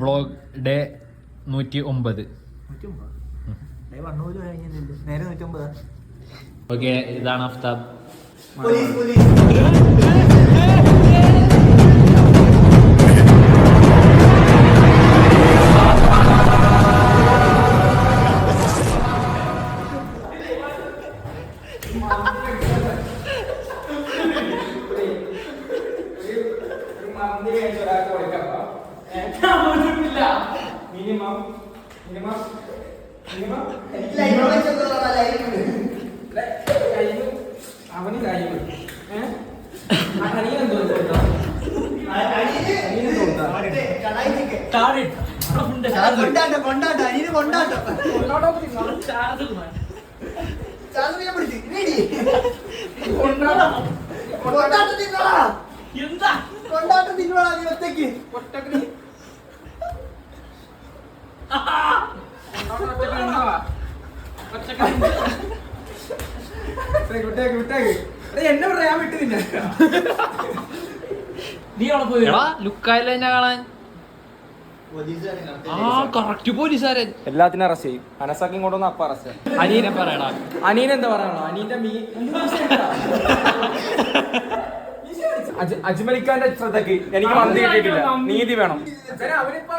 Vlog day 109. Okay, ഇതാണ് അഫ്താബ്. അവന് കഴിയും. എന്നെ പറയാൻ വിട്ടുന്നില്ല. നീ അവിടെ പോയി ലുക്കായില്ല എന്നെ കാണാൻ. പോലീസുകാരൻ എല്ലാത്തിനും അറസ്റ്റ് ചെയ്യും. അനസാക്കി കൊണ്ടൊന്നും അപ്പ അറസ്റ്റ്. അനീനെ പറയണ. അനീൻ എന്താ പറയണോ? അനീന്റെ അജ്മലിക്കാന്റെ ശ്രദ്ധക്ക് എനിക്ക് മന്തി കിട്ടിയിട്ടില്ല. നീതി വേണം. അവനിപ്പോ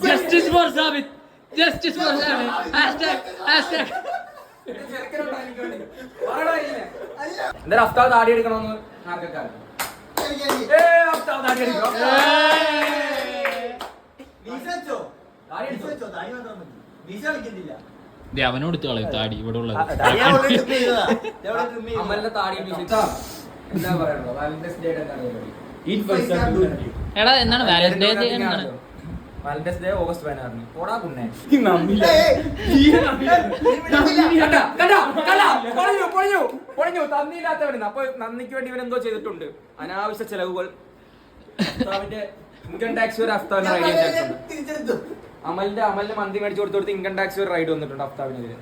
justice for Sabith. Justice for Sabith. Hashtag. എന്തായാലും അഫ്താബ് താടി എടുക്കണമെന്ന് ആർക്കാണ്? അഫ്താബ് താടി എടുക്കണം. അവനോട് കളയും താടി ഇവിടെ ഉള്ളത്. അമലിന്റെ താടി എന്താ പറയുന്നത്? വാലന്റൈൻസ് ഡേ എടാ എന്നാണ് വാലന്റൈൻസ് ഡേ? എന്നാണ് വാലന്റൈൻസ് ഡേ ഓഗസ്റ്റ് 16. പോടാ കുണ്ണേ. പൊളിഞ്ഞു തന്നില്ലാത്തവരുന്ന്. അപ്പൊ നന്ദിക്ക് വേണ്ടി ഇവൻ എന്തോ ചെയ്തിട്ടുണ്ട്. അനാവശ്യ ചെലവുകൾ. ഇൻകം ടാക്സ് ഒരു അഫ്താബിന് റൈഡ് ചെയ്തിട്ടുണ്ട്. അമലിന്റെ മന്തി മേടിച്ചു കൊടുത്തോടുത്ത് ഇൻകം ടാക്സ് ഒരു റൈഡ് വന്നിട്ടുണ്ട് അഫ്താബിനെതിരെ.